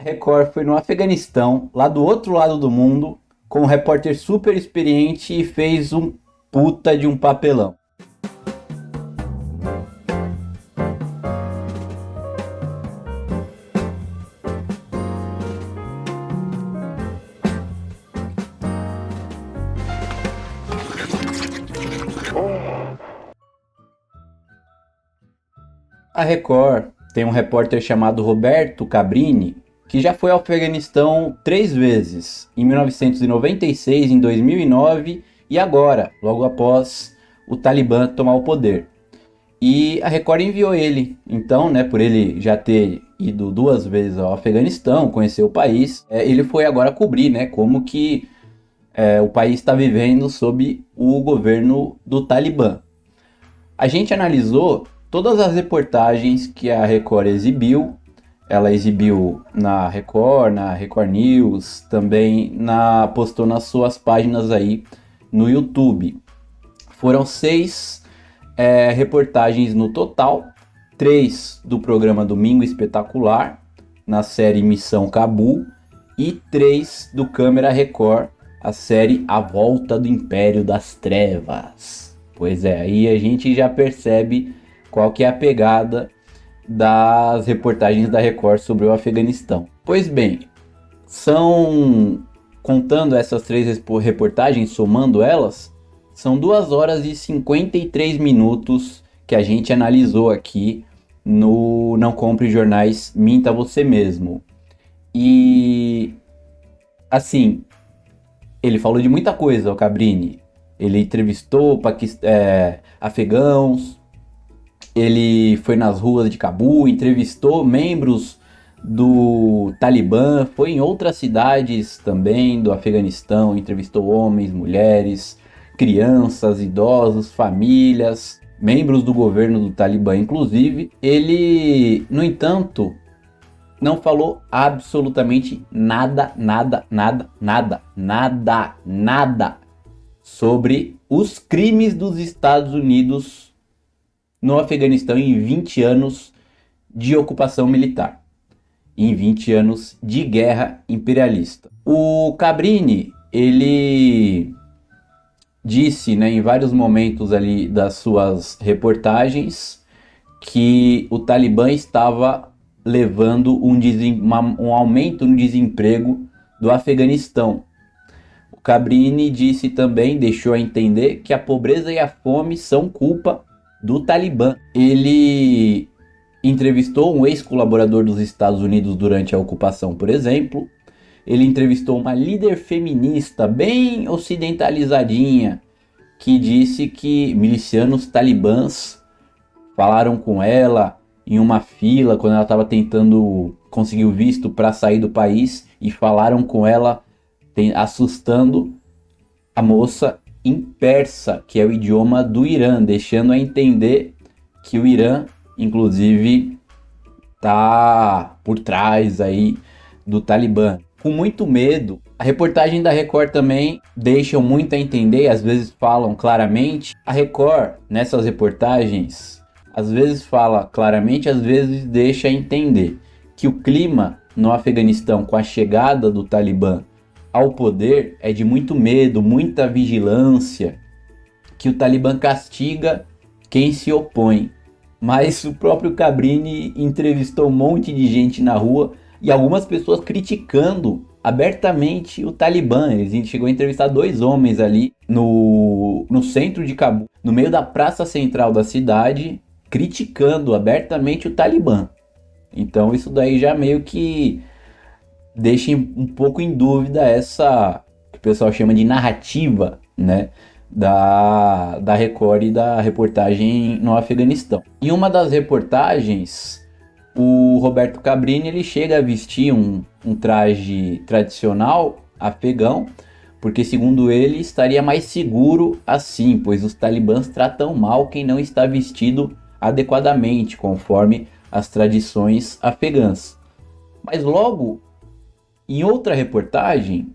A Record foi no Afeganistão, lá do outro lado do mundo, com um repórter super experiente e fez um puta de um papelão. A Record tem um repórter chamado Roberto Cabrini, que já foi ao Afeganistão 3 vezes, em 1996, em 2009 e agora, logo após o Talibã tomar o poder. E a Record enviou ele, então, né, por ele já ter ido 2 vezes ao Afeganistão, conhecer o país, ele foi agora cobrir, né, como que o país está vivendo sob o governo do Talibã. A gente analisou todas as reportagens que a Record exibiu. Ela exibiu na Record News, também postou nas suas páginas aí no YouTube. Foram 6 reportagens no total, 3 do programa Domingo Espetacular, na série Missão Cabul, e 3 do Câmera Record, a série A Volta do Império das Trevas. Pois é, aí a gente já percebe qual que é a pegada das reportagens da Record sobre o Afeganistão. Pois bem, contando essas 3 reportagens, somando elas, são 2 horas e 53 minutos que a gente analisou aqui no Não Compre Jornais, Minta Você Mesmo. E, assim, ele falou de muita coisa, o Cabrini. Ele entrevistou afegãos, ele foi nas ruas de Cabul, entrevistou membros do Talibã, foi em outras cidades também do Afeganistão, entrevistou homens, mulheres, crianças, idosos, famílias, membros do governo do Talibã, inclusive. Ele, no entanto, não falou absolutamente nada sobre os crimes dos Estados Unidos no Afeganistão em 20 anos de ocupação militar, em 20 anos de guerra imperialista. O Cabrini, ele disse, né, em vários momentos ali das suas reportagens, que o Talibã estava levando um aumento no desemprego do Afeganistão. O Cabrini disse também, deixou a entender, que a pobreza e a fome são culpa do Talibã. Ele entrevistou um ex-colaborador dos Estados Unidos durante a ocupação, por exemplo. Ele entrevistou uma líder feminista bem ocidentalizadinha, que disse que milicianos talibãs falaram com ela em uma fila quando ela estava tentando conseguir o visto para sair do país, e falaram com ela assustando a moça em persa, que é o idioma do Irã, deixando a entender que o Irã, inclusive, tá por trás aí do Talibã. Com muito medo, a reportagem da Record também deixa muito a entender, às vezes falam claramente. A Record, nessas reportagens, às vezes fala claramente, às vezes deixa a entender que o clima no Afeganistão com a chegada do Talibã ao poder é de muito medo, muita vigilância, que o Talibã castiga quem se opõe. Mas o próprio Cabrini entrevistou um monte de gente na rua e algumas pessoas criticando abertamente o Talibã. Ele chegou a entrevistar 2 homens ali no centro de Cabul, no meio da praça central da cidade, criticando abertamente o Talibã. Então isso daí já meio que deixa um pouco em dúvida essa que o pessoal chama de narrativa, né, da Record e da reportagem no Afeganistão. Em uma das reportagens, o Roberto Cabrini ele chega a vestir um traje tradicional afegão, porque segundo ele estaria mais seguro assim, pois os talibãs tratam mal quem não está vestido adequadamente, conforme as tradições afegãs. Mas logo em outra reportagem,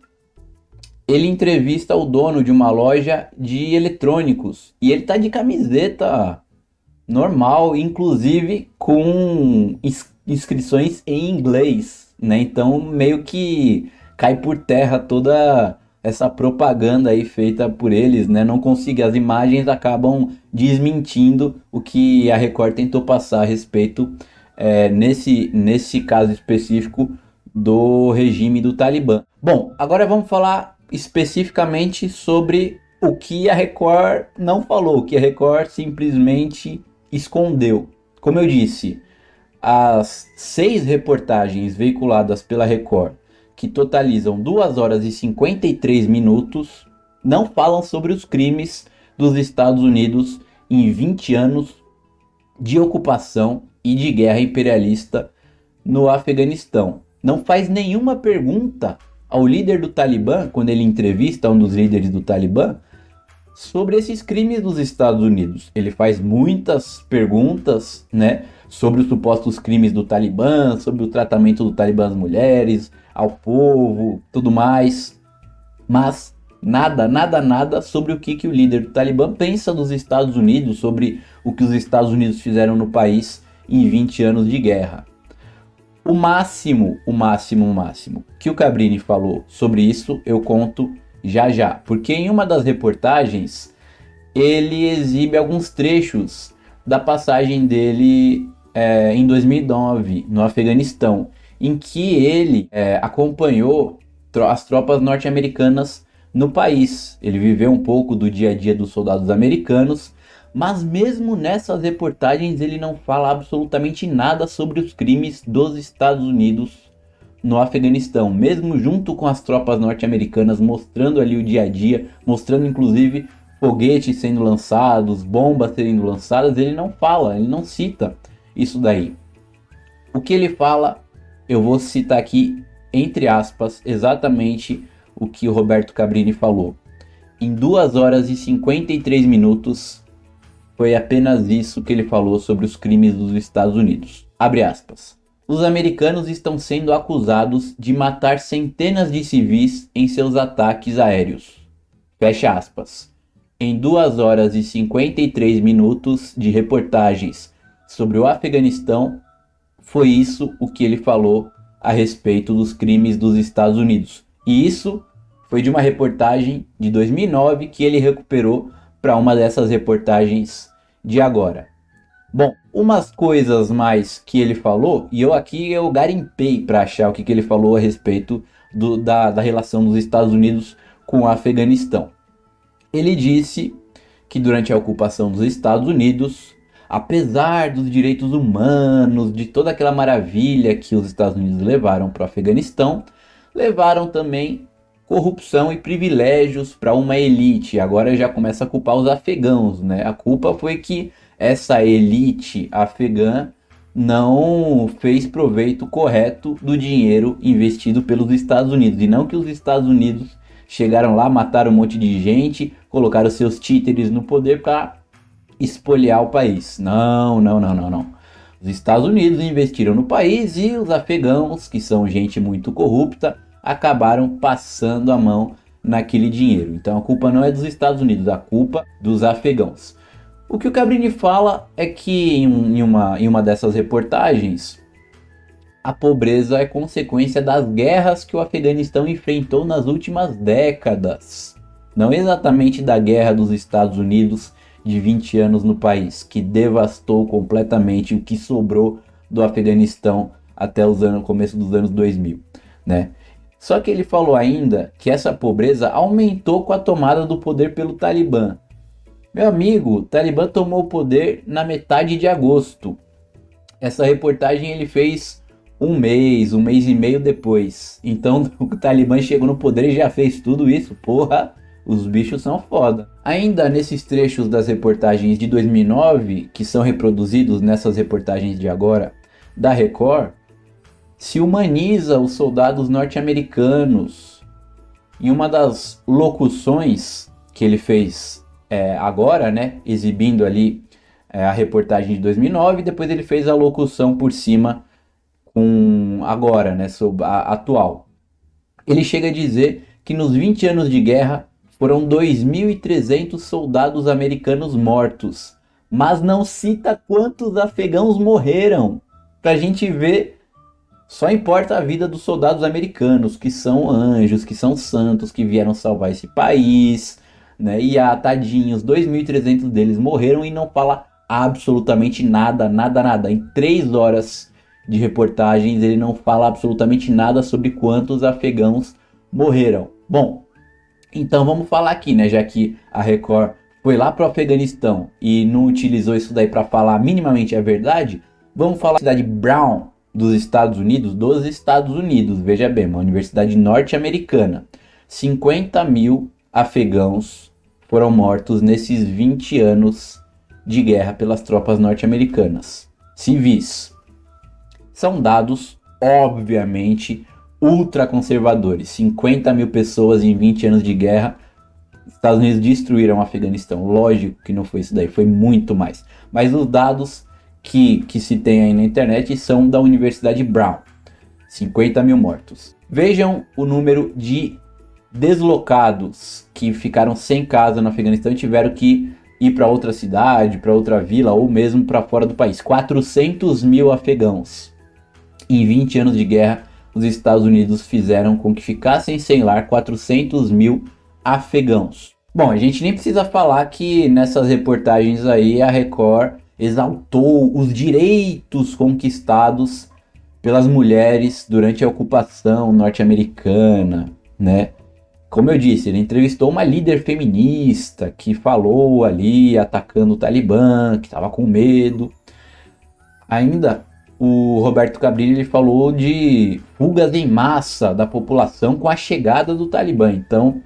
ele entrevista o dono de uma loja de eletrônicos e ele tá de camiseta normal, inclusive com inscrições em inglês né? Então meio que cai por terra toda essa propaganda aí feita por eles, né? Não consigo, as imagens acabam desmentindo o que a Record tentou passar a respeito, nesse caso específico do regime do Talibã. Bom, agora vamos falar especificamente sobre o que a Record não falou, o que a Record simplesmente escondeu. Como eu disse, as 6 reportagens veiculadas pela Record, que totalizam 2 horas e 53 minutos, não falam sobre os crimes dos Estados Unidos em 20 anos de ocupação e de guerra imperialista no Afeganistão. Não faz nenhuma pergunta ao líder do Talibã, quando ele entrevista um dos líderes do Talibã, sobre esses crimes dos Estados Unidos. Ele faz muitas perguntas, né, sobre os supostos crimes do Talibã, sobre o tratamento do Talibã às mulheres, ao povo, tudo mais, mas nada sobre o que o líder do Talibã pensa dos Estados Unidos, sobre o que os Estados Unidos fizeram no país em 20 anos de guerra. O máximo que o Cabrini falou sobre isso eu conto já, porque em uma das reportagens ele exibe alguns trechos da passagem dele em 2009 no Afeganistão, em que ele acompanhou as tropas norte-americanas no país. Ele viveu um pouco do dia a dia dos soldados americanos, mas mesmo nessas reportagens ele não fala absolutamente nada sobre os crimes dos Estados Unidos no Afeganistão, mesmo junto com as tropas norte-americanas, mostrando ali o dia a dia, mostrando inclusive foguetes sendo lançados, bombas sendo lançadas, ele não fala, ele não cita isso daí. O que ele fala, eu vou citar aqui, entre aspas, exatamente o que o Roberto Cabrini falou. Em 2 horas e 53 minutos, foi apenas isso que ele falou sobre os crimes dos Estados Unidos. Abre aspas. Os americanos estão sendo acusados de matar centenas de civis em seus ataques aéreos. Fecha aspas. Em 2 horas e 53 minutos de reportagens sobre o Afeganistão, foi isso o que ele falou a respeito dos crimes dos Estados Unidos. E isso foi de uma reportagem de 2009 que ele recuperou para uma dessas reportagens de agora. Bom, umas coisas mais que ele falou, e eu garimpei para achar o que ele falou a respeito da relação dos Estados Unidos com o Afeganistão. Ele disse que durante a ocupação dos Estados Unidos, apesar dos direitos humanos, de toda aquela maravilha que os Estados Unidos levaram para o Afeganistão, levaram também corrupção e privilégios para uma elite. Agora já começa a culpar os afegãos, né? A culpa foi que essa elite afegã não fez proveito correto do dinheiro investido pelos Estados Unidos. E não que os Estados Unidos chegaram lá, mataram um monte de gente, colocaram seus títeres no poder para espoliar o país. Não. Os Estados Unidos investiram no país e os afegãos, que são gente muito corrupta, acabaram passando a mão naquele dinheiro. Então a culpa não é dos Estados Unidos, a culpa dos afegãos. O que o Cabrini fala é que em uma dessas reportagens, a pobreza é consequência das guerras que o Afeganistão enfrentou nas últimas décadas. Não exatamente da guerra dos Estados Unidos de 20 anos no país, que devastou completamente o que sobrou do Afeganistão até o começo dos anos 2000, né? Só que ele falou ainda que essa pobreza aumentou com a tomada do poder pelo Talibã. Meu amigo, o Talibã tomou o poder na metade de agosto. Essa reportagem ele fez um mês e meio depois. Então o Talibã chegou no poder e já fez tudo isso. Porra, os bichos são foda. Ainda nesses trechos das reportagens de 2009, que são reproduzidos nessas reportagens de agora da Record, se humaniza os soldados norte-americanos. Em uma das locuções que ele fez agora, né, exibindo ali a reportagem de 2009, depois ele fez a locução por cima com agora, né, sobre a atual. Ele chega a dizer que nos 20 anos de guerra foram 2.300 soldados americanos mortos, mas não cita quantos afegãos morreram, pra gente ver Só importa a vida dos soldados americanos, que são anjos, que são santos, que vieram salvar esse país, né? E tadinhos, 2.300 deles morreram e não fala absolutamente nada, nada, nada. Em 3 horas de reportagens ele não fala absolutamente nada sobre quantos afegãos morreram. Bom, então vamos falar aqui, né? Já que a Record foi lá pro Afeganistão e não utilizou isso daí para falar minimamente a verdade, vamos falar da cidade Brown dos Estados Unidos, veja bem, uma universidade norte-americana. 50 mil afegãos foram mortos nesses 20 anos de guerra pelas tropas norte-americanas. Civis. São dados, obviamente, ultraconservadores. 50 mil pessoas em 20 anos de guerra. Estados Unidos destruíram o Afeganistão. Lógico que não foi isso daí, foi muito mais. Mas os dados que se tem aí na internet são da Universidade Brown. 50 mil mortos. Vejam o número de deslocados que ficaram sem casa no Afeganistão e tiveram que ir para outra cidade, para outra vila ou mesmo para fora do país. 400 mil afegãos. Em 20 anos de guerra, os Estados Unidos fizeram com que ficassem sem lar 400 mil afegãos. Bom, a gente nem precisa falar que nessas reportagens aí a Record exaltou os direitos conquistados pelas mulheres durante a ocupação norte-americana, né? Como eu disse, ele entrevistou uma líder feminista que falou ali atacando o Talibã, que estava com medo. Ainda o Roberto Cabrini ele falou de fugas em massa da população com a chegada do Talibã. Então,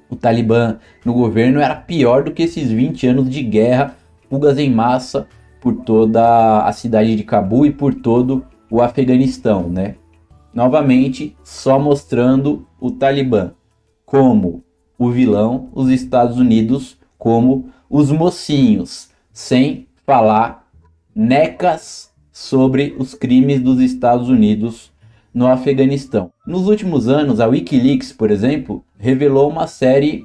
o Talibã no governo era pior do que esses 20 anos de guerra, fugas em massa por toda a cidade de Cabul e por todo o Afeganistão, né? Novamente, só mostrando o Talibã como o vilão, os Estados Unidos como os mocinhos, sem falar necas sobre os crimes dos Estados Unidos no Afeganistão. Nos últimos anos, a Wikileaks, por exemplo, revelou uma série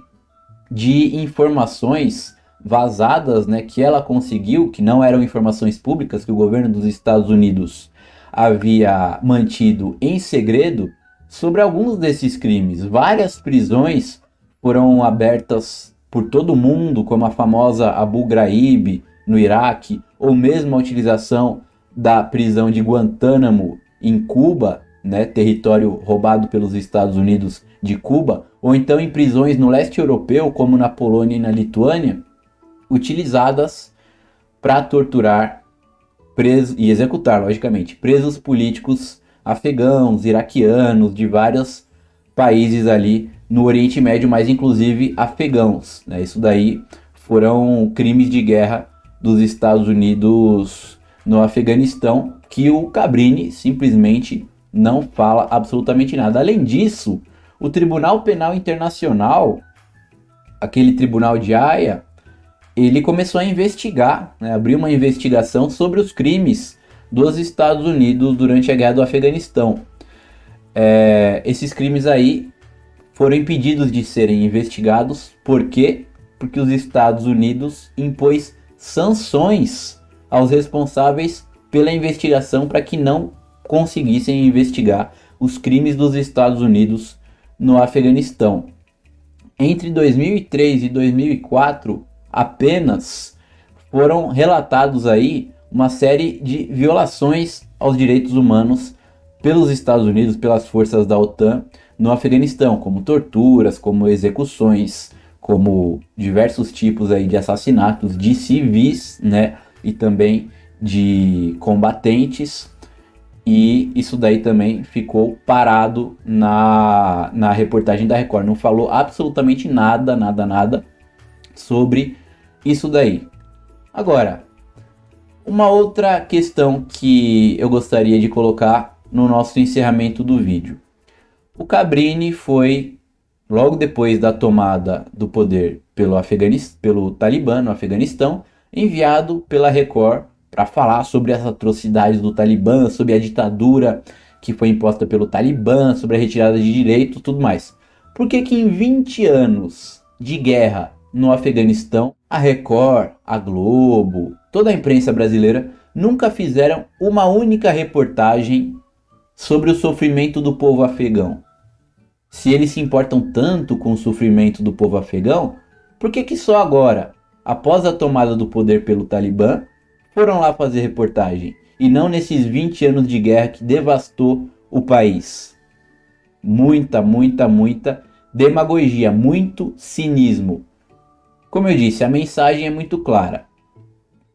de informações vazadas, né, que ela conseguiu, que não eram informações públicas, que o governo dos Estados Unidos havia mantido em segredo, sobre alguns desses crimes. Várias prisões foram abertas por todo o mundo, como a famosa Abu Ghraib no Iraque, ou mesmo a utilização da prisão de Guantánamo em Cuba, né, território roubado pelos Estados Unidos de Cuba, ou então em prisões no leste europeu, como na Polônia e na Lituânia, utilizadas para torturar e executar, logicamente, presos políticos afegãos, iraquianos, de vários países ali no Oriente Médio, mas inclusive afegãos, né? Isso daí foram crimes de guerra dos Estados Unidos no Afeganistão, que o Cabrini simplesmente não fala absolutamente nada. Além disso, o Tribunal Penal Internacional, aquele tribunal de Haia, ele começou a investigar, né, abriu uma investigação sobre os crimes dos Estados Unidos durante a guerra do Afeganistão. Esses crimes aí foram impedidos de serem investigados. Por quê? Porque os Estados Unidos impôs sanções aos responsáveis pela investigação para que não conseguissem investigar os crimes dos Estados Unidos no Afeganistão. Entre 2003 e 2004, apenas foram relatados aí uma série de violações aos direitos humanos pelos Estados Unidos, pelas forças da OTAN no Afeganistão, como torturas, como execuções, como diversos tipos aí de assassinatos de civis, né, e também de combatentes. E isso daí também ficou parado na reportagem da Record. Não falou absolutamente nada sobre isso daí. Agora, uma outra questão que eu gostaria de colocar no nosso encerramento do vídeo. O Cabrini foi, logo depois da tomada do poder pelo Talibã no Afeganistão, enviado pela Record para falar sobre as atrocidades do Talibã, sobre a ditadura que foi imposta pelo Talibã, sobre a retirada de direitos, tudo mais. Por que em 20 anos de guerra no Afeganistão, a Record, a Globo, toda a imprensa brasileira nunca fizeram uma única reportagem sobre o sofrimento do povo afegão. Se eles se importam tanto com o sofrimento do povo afegão, por que só agora, após a tomada do poder pelo Talibã, foram lá fazer reportagem? E não nesses 20 anos de guerra que devastou o país. Muita demagogia, muito cinismo. Como eu disse, a mensagem é muito clara.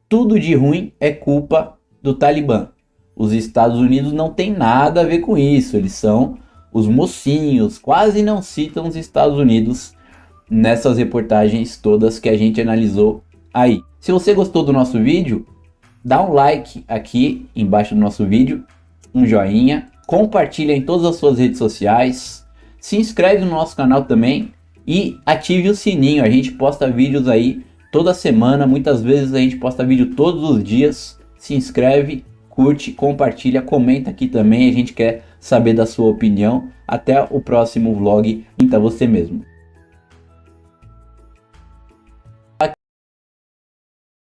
Tudo de ruim é culpa do Talibã. Os Estados Unidos não tem nada a ver com isso, eles são os mocinhos, quase não citam os Estados Unidos nessas reportagens todas que a gente analisou aí. Se você gostou do nosso vídeo, dá um like aqui embaixo do nosso vídeo, um joinha, compartilha em todas as suas redes sociais, se inscreve no nosso canal também e ative o sininho. A gente posta vídeos aí toda semana, muitas vezes a gente posta vídeo todos os dias. Se inscreve, curte, compartilha, comenta aqui também, a gente quer saber da sua opinião. Até o próximo vlog, pinta você mesmo.